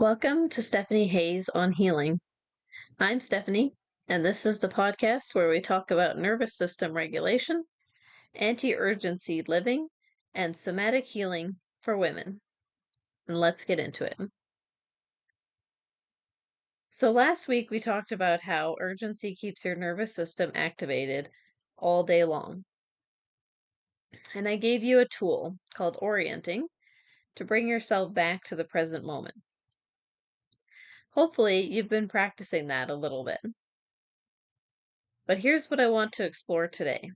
Welcome to Stephanie Hayes on Healing. I'm Stephanie, and this is the podcast where we talk about nervous system regulation, anti-urgency living, and somatic healing for women. And let's get into it. So last week we talked about how urgency keeps your nervous system activated all day long. And I gave you a tool called orienting to bring yourself back to the present moment. Hopefully, you've been practicing that a little bit. But here's what I want to explore today.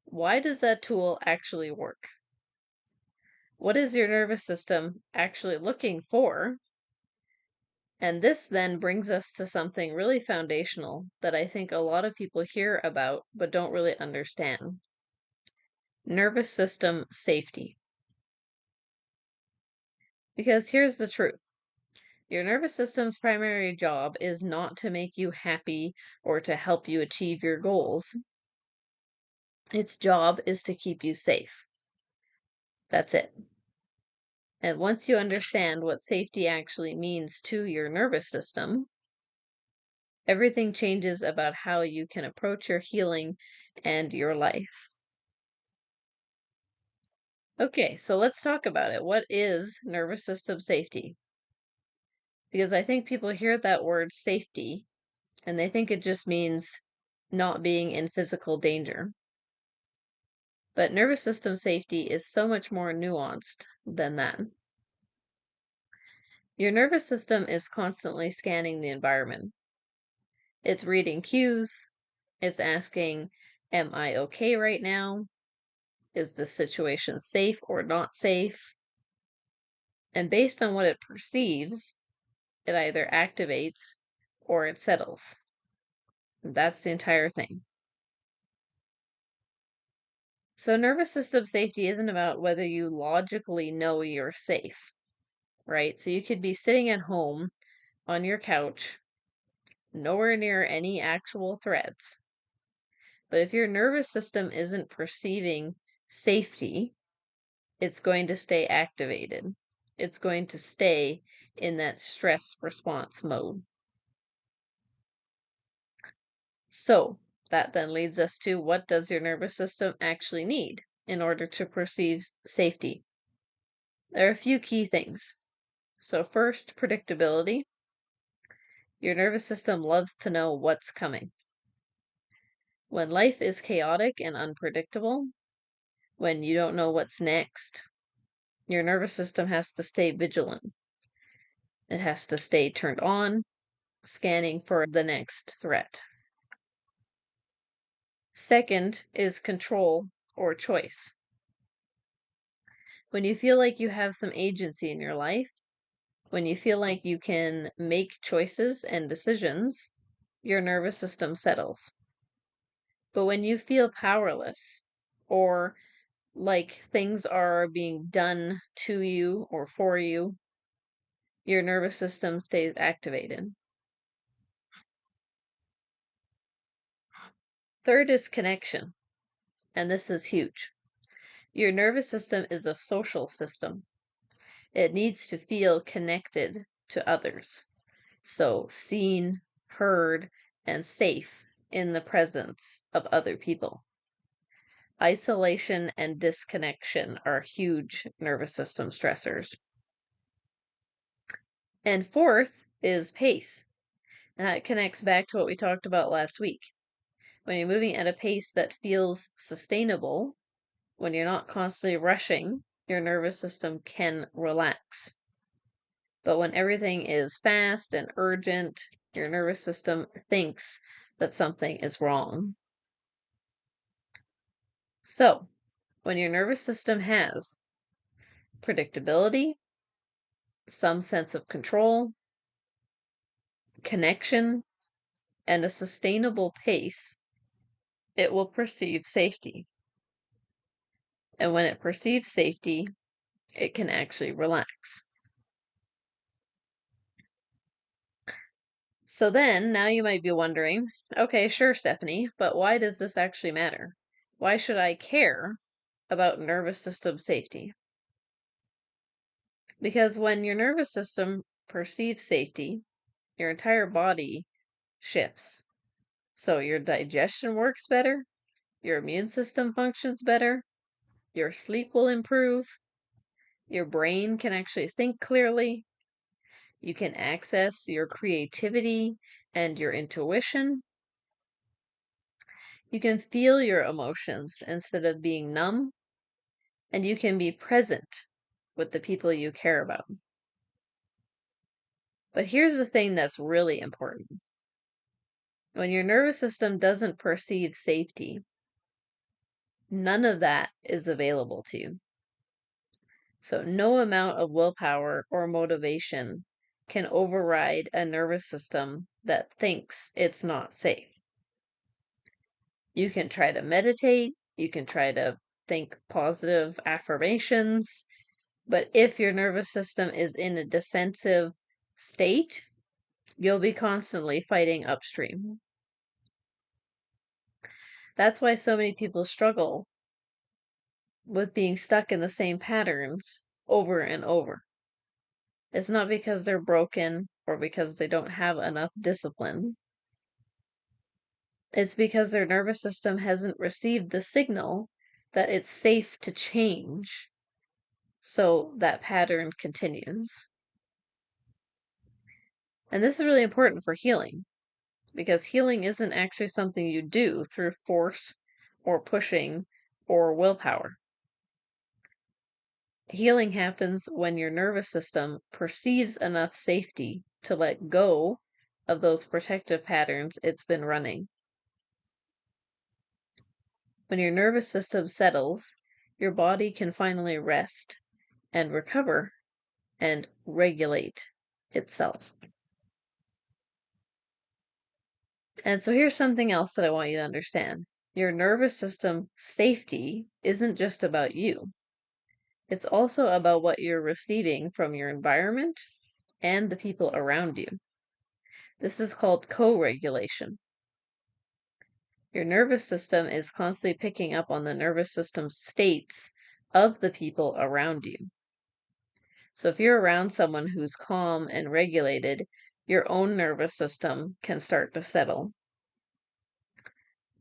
Why does that tool actually work? What is your nervous system actually looking for? And this then brings us to something really foundational that I think a lot of people hear about but don't really understand. Nervous system safety. Because here's the truth. Your nervous system's primary job is not to make you happy or to help you achieve your goals. Its job is to keep you safe. That's it. And once you understand what safety actually means to your nervous system, everything changes about how you can approach your healing and your life. Okay, so let's talk about it. What is nervous system safety? Because I think people hear that word safety and they think it just means not being in physical danger. But nervous system safety is so much more nuanced than that. Your nervous system is constantly scanning the environment. It's reading cues. It's asking, am I okay right now? Is this situation safe or not safe? And based on what it perceives, it either activates or it settles. That's the entire thing. So nervous system safety isn't about whether you logically know you're safe, right? So you could be sitting at home on your couch, nowhere near any actual threats. But if your nervous system isn't perceiving safety, it's going to stay activated. It's going to stay in that stress response mode. So that then leads us to, what does your nervous system actually need in order to perceive safety? There are a few key things. So first, predictability. Your nervous system loves to know what's coming. When life is chaotic and unpredictable, when you don't know what's next, your nervous system has to stay vigilant. It has to stay turned on, scanning for the next threat. Second is control or choice. When you feel like you have some agency in your life, when you feel like you can make choices and decisions, your nervous system settles. But when you feel powerless or like things are being done to you or for you, your nervous system stays activated. Third is connection, and this is huge. Your nervous system is a social system. It needs to feel connected to others. So seen, heard, and safe in the presence of other people. Isolation and disconnection are huge nervous system stressors. And fourth is pace. And that connects back to what we talked about last week. When you're moving at a pace that feels sustainable, when you're not constantly rushing, your nervous system can relax. But when everything is fast and urgent, your nervous system thinks that something is wrong. So, when your nervous system has predictability, some sense of control, connection, and a sustainable pace, it will perceive safety. And when it perceives safety, it can actually relax. So then, now you might be wondering, okay, sure, Stephanie, but why does this actually matter? Why should I care about nervous system safety? Because when your nervous system perceives safety, your entire body shifts. So your digestion works better, your immune system functions better, your sleep will improve, your brain can actually think clearly, you can access your creativity and your intuition. You can feel your emotions instead of being numb, and you can be present with the people you care about. But here's the thing that's really important. When your nervous system doesn't perceive safety, none of that is available to you. So, no amount of willpower or motivation can override a nervous system that thinks it's not safe. You can try to meditate, you can try to think positive affirmations, but if your nervous system is in a defensive state, you'll be constantly fighting upstream. That's why so many people struggle with being stuck in the same patterns over and over. It's not because they're broken or because they don't have enough discipline. It's because their nervous system hasn't received the signal that it's safe to change, so that pattern continues. And this is really important for healing, because healing isn't actually something you do through force or pushing or willpower. Healing happens when your nervous system perceives enough safety to let go of those protective patterns it's been running. When your nervous system settles, your body can finally rest and recover and regulate itself. And so here's something else that I want you to understand. Your nervous system safety isn't just about you. It's also about what you're receiving from your environment and the people around you. This is called co-regulation. Your nervous system is constantly picking up on the nervous system states of the people around you. So if you're around someone who's calm and regulated, your own nervous system can start to settle.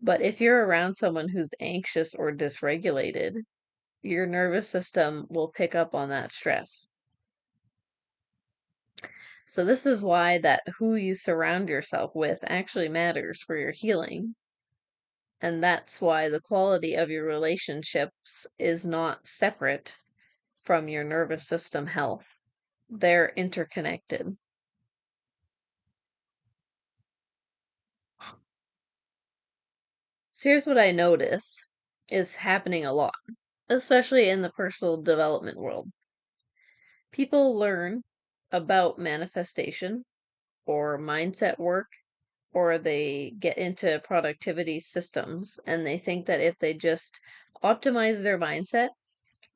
But if you're around someone who's anxious or dysregulated, your nervous system will pick up on that stress. So this is why that who you surround yourself with actually matters for your healing. And that's why the quality of your relationships is not separate from your nervous system health. They're interconnected. So here's what I notice is happening a lot, especially in the personal development world. People learn about manifestation or mindset work, or they get into productivity systems and they think that if they just optimize their mindset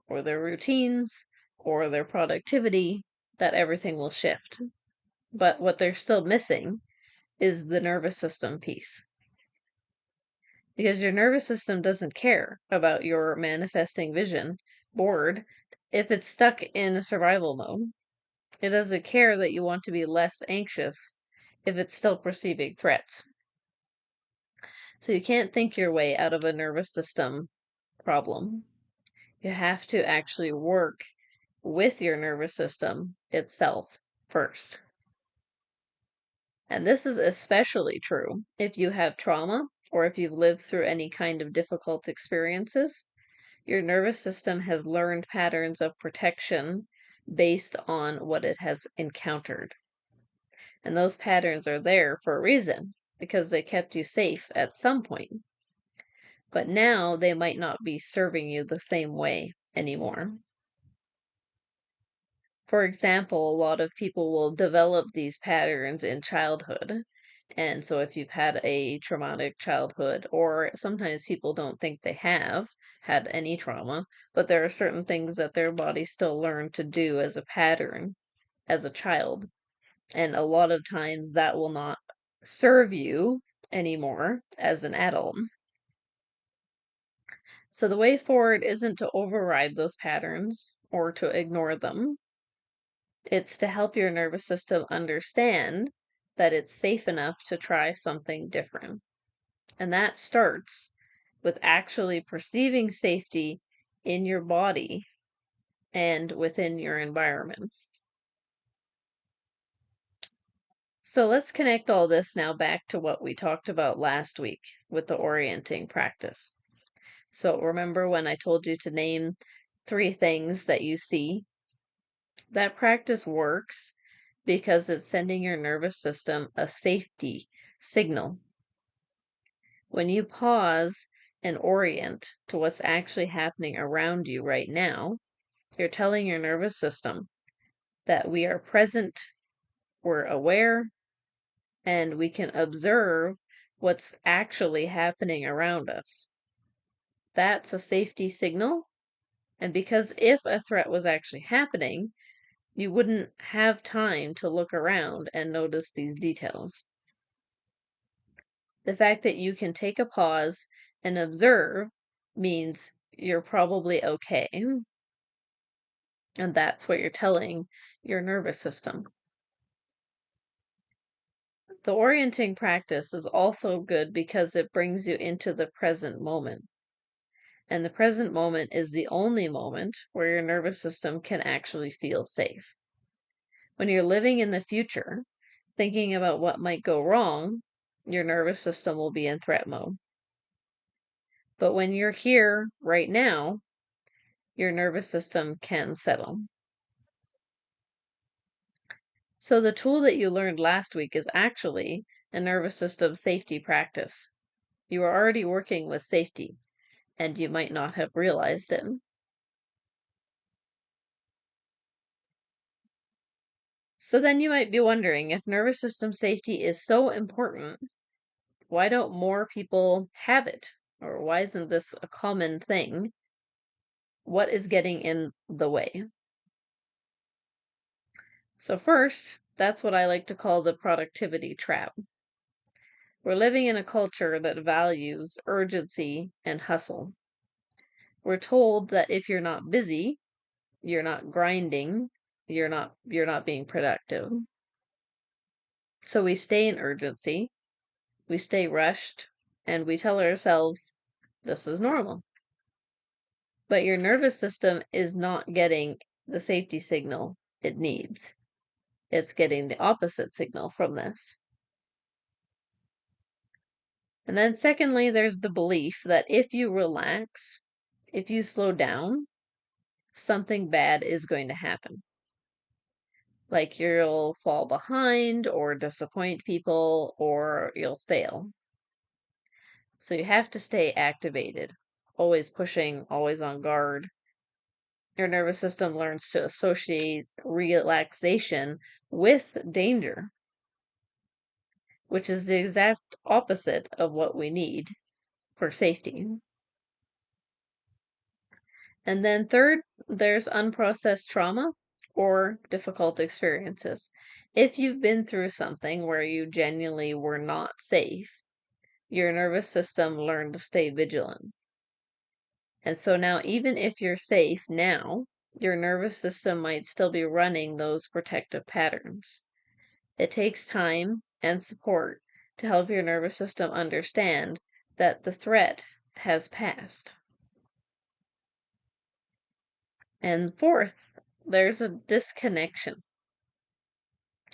or their routines or their productivity, that everything will shift. But what they're still missing is the nervous system piece. Because your nervous system doesn't care about your manifesting vision board if it's stuck in survival mode. It doesn't care that you want to be less anxious if it's still perceiving threats. So you can't think your way out of a nervous system problem. You have to actually work with your nervous system itself first. And this is especially true if you have trauma or if you've lived through any kind of difficult experiences. Your nervous system has learned patterns of protection based on what it has encountered. And those patterns are there for a reason, because they kept you safe at some point. But now they might not be serving you the same way anymore. For example, a lot of people will develop these patterns in childhood. And so if you've had a traumatic childhood, or sometimes people don't think they have had any trauma, but there are certain things that their body still learned to do as a pattern as a child. And a lot of times that will not serve you anymore as an adult. So the way forward isn't to override those patterns or to ignore them. It's to help your nervous system understand that it's safe enough to try something different. And that starts with actually perceiving safety in your body and within your environment. So let's connect all this now back to what we talked about last week with the orienting practice. So remember when I told you to name 3 things that you see? That practice works because it's sending your nervous system a safety signal. When you pause and orient to what's actually happening around you right now, you're telling your nervous system that we are present, we're aware, and we can observe what's actually happening around us. That's a safety signal. And because if a threat was actually happening, you wouldn't have time to look around and notice these details. The fact that you can take a pause and observe means you're probably okay. And that's what you're telling your nervous system. The orienting practice is also good because it brings you into the present moment. And the present moment is the only moment where your nervous system can actually feel safe. When you're living in the future, thinking about what might go wrong, your nervous system will be in threat mode. But when you're here right now, your nervous system can settle. So the tool that you learned last week is actually a nervous system safety practice. You are already working with safety, and you might not have realized it. So then you might be wondering, if nervous system safety is so important, why don't more people have it? Or why isn't this a common thing? What is getting in the way? So first, that's what I like to call the productivity trap. We're living in a culture that values urgency and hustle. We're told that if you're not busy, you're not grinding, you're not being productive. So we stay in urgency, we stay rushed, and we tell ourselves this is normal. But your nervous system is not getting the safety signal it needs. It's getting the opposite signal from this. And then secondly, there's the belief that if you relax, if you slow down, something bad is going to happen. Like you'll fall behind or disappoint people or you'll fail. So you have to stay activated, always pushing, always on guard. Your nervous system learns to associate relaxation with danger, which is the exact opposite of what we need for safety. And then third, there's unprocessed trauma or difficult experiences. If you've been through something where you genuinely were not safe, your nervous system learned to stay vigilant. And so now, even if you're safe now, your nervous system might still be running those protective patterns. It takes time and support to help your nervous system understand that the threat has passed. And fourth, there's a disconnection.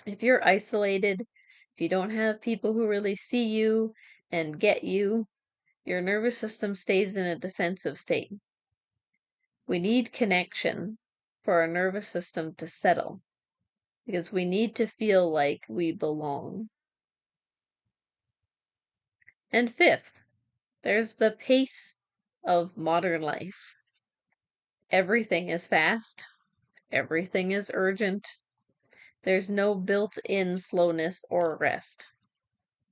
If you're isolated, if you don't have people who really see you and get you, your nervous system stays in a defensive state. We need connection for our nervous system to settle because we need to feel like we belong. And fifth, there's the pace of modern life. Everything is fast, everything is urgent. There's no built-in slowness or rest.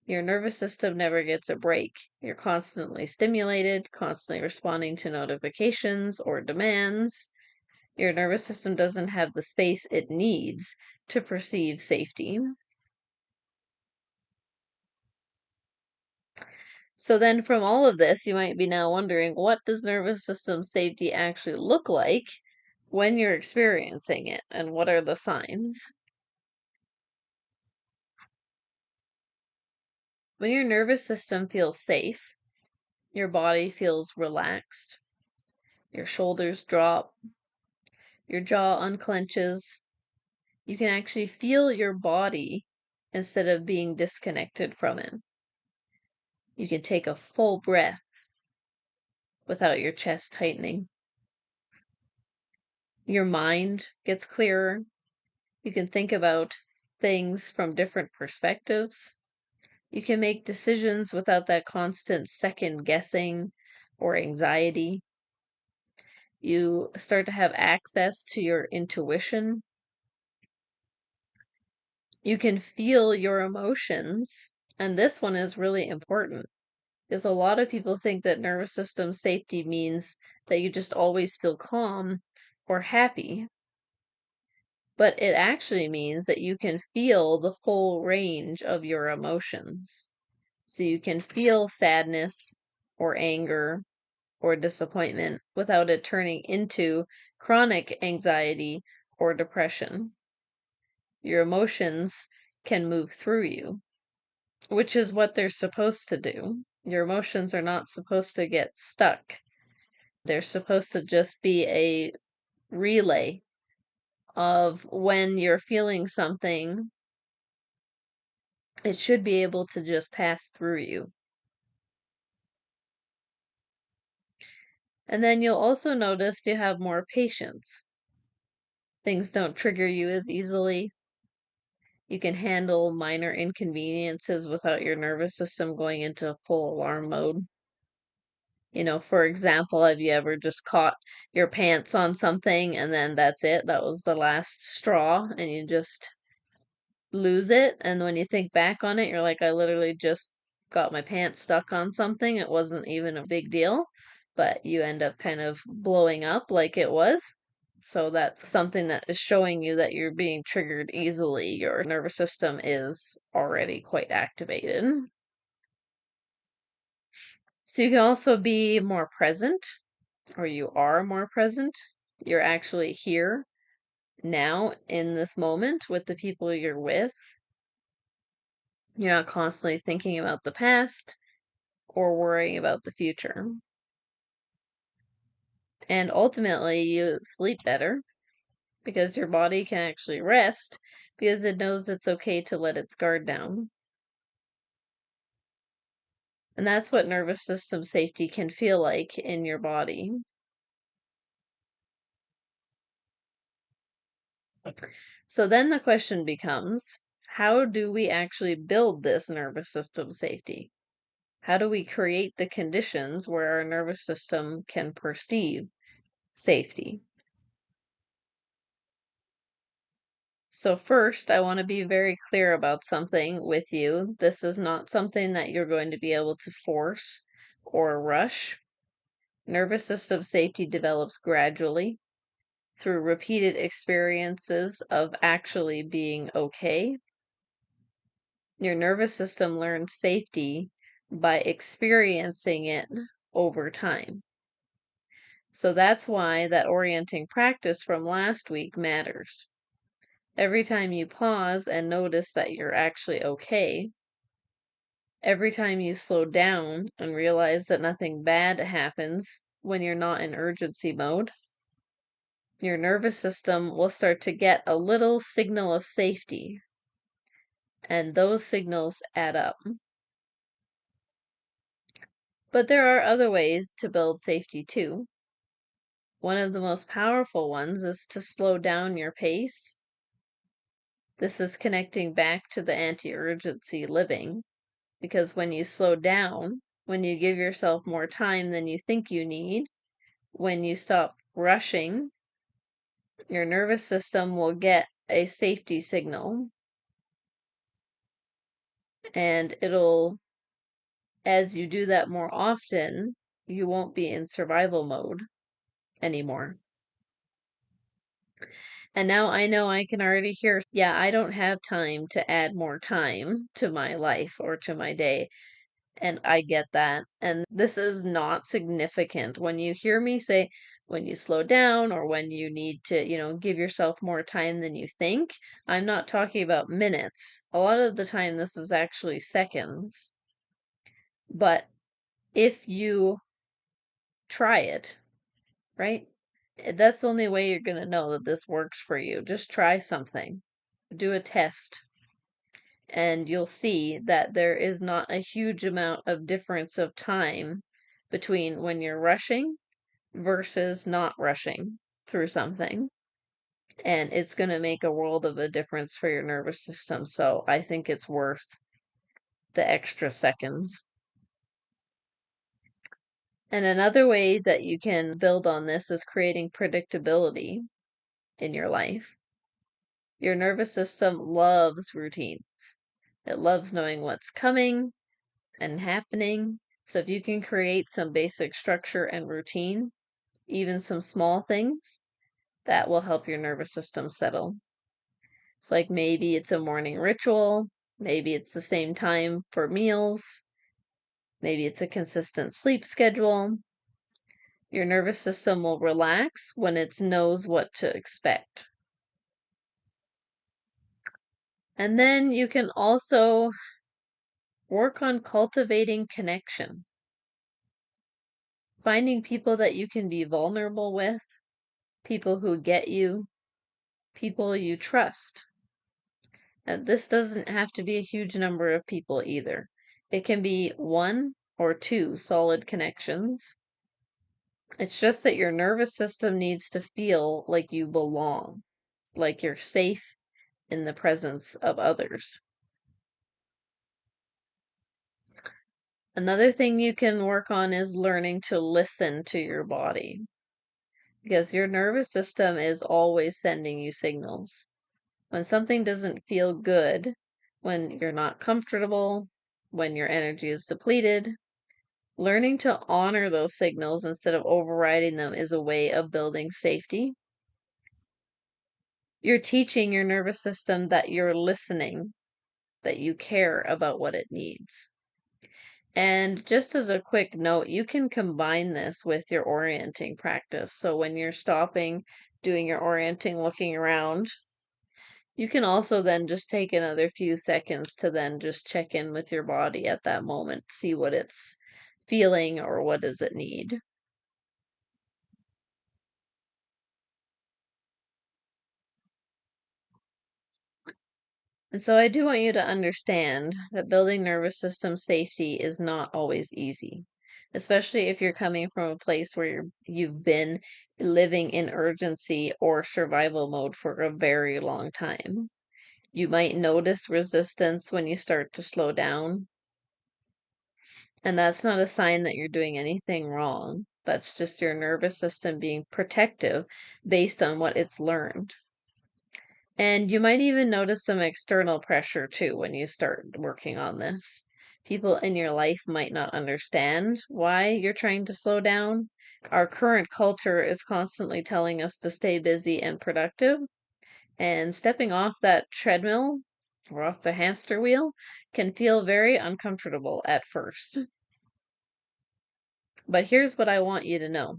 Your nervous system never gets a break. You're constantly stimulated, constantly responding to notifications or demands. Your nervous system doesn't have the space it needs to perceive safety. So then from all of this, you might be now wondering, what does nervous system safety actually look like when you're experiencing it and what are the signs. When your nervous system feels safe, your body feels relaxed, your shoulders drop, your jaw unclenches. You can actually feel your body instead of being disconnected from it. You can take a full breath without your chest tightening. Your mind gets clearer. You can think about things from different perspectives. You can make decisions without that constant second guessing or anxiety. You start to have access to your intuition. You can feel your emotions. And this one is really important because a lot of people think that nervous system safety means that you just always feel calm or happy. But it actually means that you can feel the full range of your emotions. So you can feel sadness or anger or disappointment without it turning into chronic anxiety or depression. Your emotions can move through you, which is what they're supposed to do. Your emotions are not supposed to get stuck. They're supposed to just be a relay of when you're feeling something, it should be able to just pass through you. And then you'll also notice you have more patience. Things don't trigger you as easily. You can handle minor inconveniences without your nervous system going into full alarm mode. For example, have you ever just caught your pants on something and then that's it? That was the last straw and you just lose it. And when you think back on it, you're like, I literally just got my pants stuck on something. It wasn't even a big deal, but you end up kind of blowing up like it was. So that's something that is showing you that you're being triggered easily. Your nervous system is already quite activated. So you can also be more present, or you are more present. You're actually here now in this moment with the people you're with. You're not constantly thinking about the past or worrying about the future. And ultimately, you sleep better because your body can actually rest because it knows it's okay to let its guard down. And that's what nervous system safety can feel like in your body. So then the question becomes, how do we actually build this nervous system safety? How do we create the conditions where our nervous system can perceive safety? So first, I want to be very clear about something with you. This is not something that you're going to be able to force or rush. Nervous system safety develops gradually through repeated experiences of actually being okay. Your nervous system learns safety by experiencing it over time. So that's why that orienting practice from last week matters. Every time you pause and notice that you're actually okay, every time you slow down and realize that nothing bad happens when you're not in urgency mode, your nervous system will start to get a little signal of safety, and those signals add up. But there are other ways to build safety too. One of the most powerful ones is to slow down your pace. This is connecting back to the anti-urgency living, because when you slow down, when you give yourself more time than you think you need, when you stop rushing, your nervous system will get a safety signal. And as you do that more often, you won't be in survival mode anymore. And now I know I can already hear, yeah, I don't have time to add more time to my life or to my day. And I get that. And this is not significant. When you hear me say, when you slow down or when you need to, give yourself more time than you think. I'm not talking about minutes. A lot of the time, this is actually seconds. But if you try it, right? That's the only way you're going to know that this works for you. Just try something, do a test, and you'll see that there is not a huge amount of difference of time between when you're rushing versus not rushing through something. And it's going to make a world of a difference for your nervous system. So I think it's worth the extra seconds. And another way that you can build on this is creating predictability in your life. Your nervous system loves routines. It loves knowing what's coming and happening. So if you can create some basic structure and routine, even some small things, that will help your nervous system settle. It's like maybe it's a morning ritual, maybe it's the same time for meals, maybe it's a consistent sleep schedule. Your nervous system will relax when it knows what to expect. And then you can also work on cultivating connection, finding people that you can be vulnerable with, people who get you, people you trust. And this doesn't have to be a huge number of people either. It can be one or two solid connections. It's just that your nervous system needs to feel like you belong, like you're safe in the presence of others. Another thing you can work on is learning to listen to your body, because your nervous system is always sending you signals. When something doesn't feel good, when you're not comfortable, when your energy is depleted, learning to honor those signals instead of overriding them is a way of building safety. You're teaching your nervous system that you're listening, that you care about what it needs. And just as a quick note, you can combine this with your orienting practice. So when you're stopping, doing your orienting, looking around, you can also then just take another few seconds to then just check in with your body at that moment, see what it's feeling or what does it need. And so I do want you to understand that building nervous system safety is not always easy, especially if you're coming from a place where you've been living in urgency or survival mode for a very long time. You might notice resistance when you start to slow down, and that's not a sign that you're doing anything wrong. That's just your nervous system being protective based on what it's learned. And you might even notice some external pressure too when you start working on this. People in your life might not understand why you're trying to slow down. Our current culture is constantly telling us to stay busy and productive, and stepping off that treadmill or off the hamster wheel can feel very uncomfortable at first. But here's what I want you to know.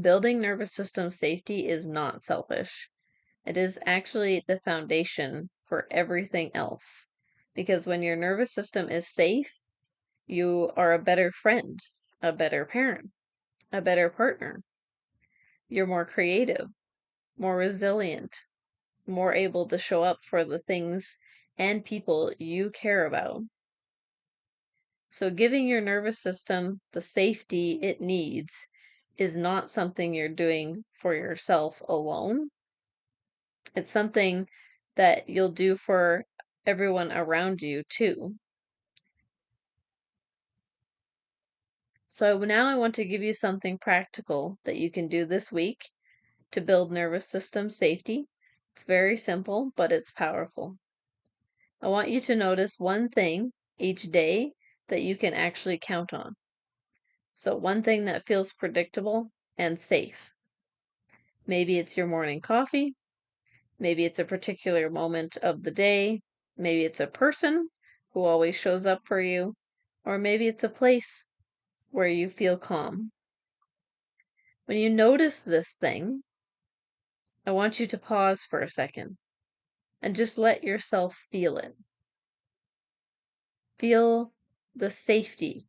Building nervous system safety is not selfish. It is actually the foundation for everything else. Because when your nervous system is safe, you are a better friend, a better parent, a better partner. You're more creative, more resilient, more able to show up for the things and people you care about. So, giving your nervous system the safety it needs is not something you're doing for yourself alone. It's something that you'll do for everyone around you too. So now I want to give you something practical that you can do this week to build nervous system safety. It's very simple, but it's powerful. I want you to notice one thing each day that you can actually count on. So one thing that feels predictable and safe. Maybe it's your morning coffee. Maybe it's a particular moment of the day. Maybe it's a person who always shows up for you. Or maybe it's a place where you feel calm. When you notice this thing, I want you to pause for a second and just let yourself feel it. Feel the safety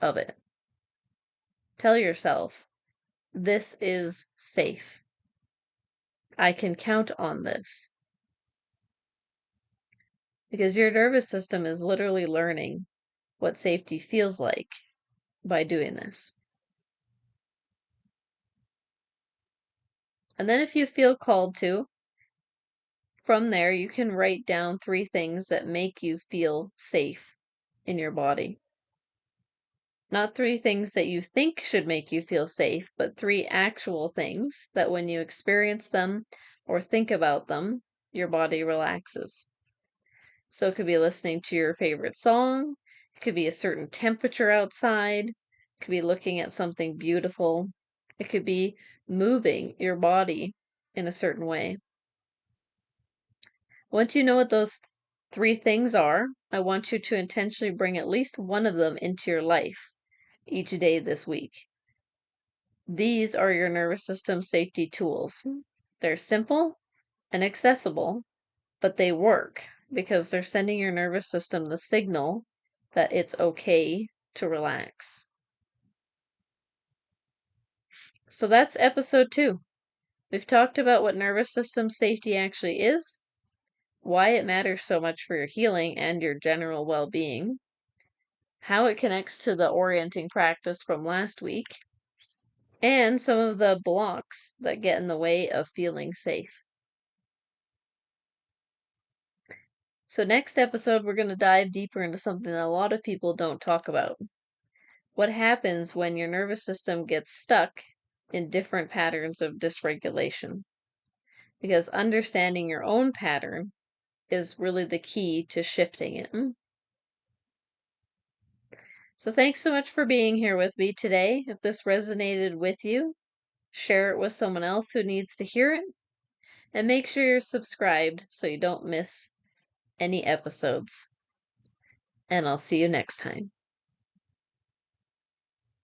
of it. Tell yourself, this is safe. I can count on this. Because your nervous system is literally learning what safety feels like by doing this. And then if you feel called to, from there you can write down 3 things that make you feel safe in your body. Not 3 things that you think should make you feel safe, but 3 actual things that when you experience them or think about them, your body relaxes. So it could be listening to your favorite song, it could be a certain temperature outside, it could be looking at something beautiful, it could be moving your body in a certain way. Once you know what those 3 things are, I want you to intentionally bring at least one of them into your life each day this week. These are your nervous system safety tools. They're simple and accessible, but they work because they're sending your nervous system the signal that it's okay to relax. So that's episode 2. We've talked about what nervous system safety actually is, why it matters so much for your healing and your general well-being, how it connects to the orienting practice from last week, and some of the blocks that get in the way of feeling safe. So next episode, we're going to dive deeper into something that a lot of people don't talk about. What happens when your nervous system gets stuck in different patterns of dysregulation? Because understanding your own pattern is really the key to shifting it. So thanks so much for being here with me today. If this resonated with you, share it with someone else who needs to hear it. And make sure you're subscribed so you don't miss any episodes. And I'll see you next time.